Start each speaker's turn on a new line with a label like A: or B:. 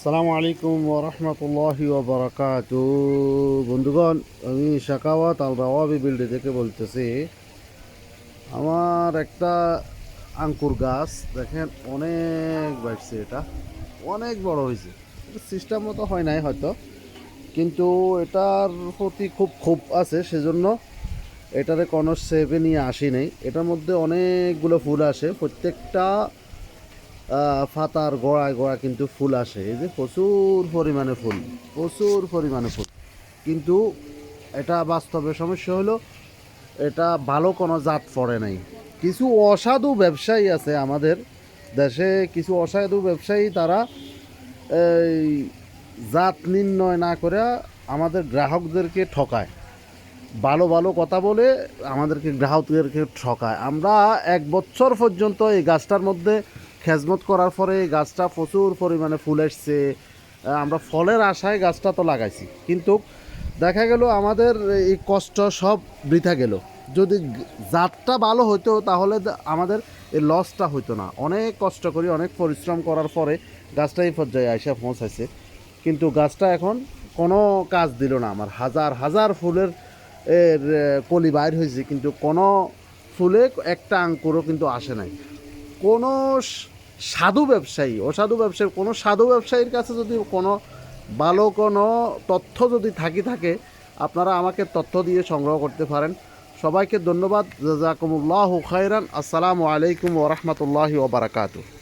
A: আসসালামু আলাইকুম ওরহমতুল্লাহি ওবরাকাতু। বন্ধুগণ, আমি শাকাওয়াত আল রাওয়াবি বিল্ডি থেকে বলতেছি। আমার একটা আঙ্কুর গাছ দেখেন অনেক বাড়ছে, এটা অনেক বড় হয়েছে। এটা সিস্টেম মতো হয় নাই হয়তো, কিন্তু এটার প্রতি খুব ক্ষোভ আছে, সেজন্য এটারে কোনো সেভে নিয়ে আসি নাই। এটার মধ্যে অনেকগুলো ফুল আসে, প্রত্যেকটা পাতার গোড়ায় গোড়া কিন্তু ফুল আসে। এই যে প্রচুর পরিমাণে ফুল, প্রচুর পরিমাণে ফুল, কিন্তু এটা বাস্তবে সমস্যা হলো এটা ভালো কোনো জাত পড়ে নাই। কিছু অসাধু ব্যবসায়ী আছে আমাদের দেশে, কিছু অসাধু ব্যবসায়ী, তারা এই জাত নির্ণয় না করে আমাদের গ্রাহকদেরকে ঠকায়, ভালো ভালো কথা বলে আমাদেরকে গ্রাহকদেরকে ঠকায়। আমরা 1 বছর পর্যন্ত এই গাছটার মধ্যে খেজমত করার পরে এই গাছটা প্রচুর পরিমাণে ফুল এসছে। আমরা ফলের আশায় গাছটা তো লাগাইছি, কিন্তু দেখা গেল আমাদের এই কষ্ট সব বৃথা গেল। যদি জাতটা ভালো হতো তাহলে আমাদের এই লসটা হতো না। অনেক কষ্ট করি, অনেক পরিশ্রম করার পরে গাছটা এই পর্যায়ে আইসা পৌঁছাইছে, কিন্তু গাছটা এখন কোনো কাজ দিল না। আমার হাজার হাজার ফুলের কলি বাইর হয়েছে, কিন্তু কোনো ফুলে একটা আঙ্কুরও কিন্তু আসে নাই। কোনো সাধু ব্যবসায়ী, অসাধু ব্যবসায়ী, কোনো সাধু ব্যবসায়ীর কাছে যদি কোনো ভালো কোনো তথ্য যদি থাকে, আপনারা আমাকে তথ্য দিয়ে সংগ্রহ করতে পারেন। সবাইকে ধন্যবাদ। জাযাকুমুল্লাহু খাইরান। আসসালামু আলাইকুম ওয়া রাহমাতুল্লাহি ওয়া বারাকাতুহু।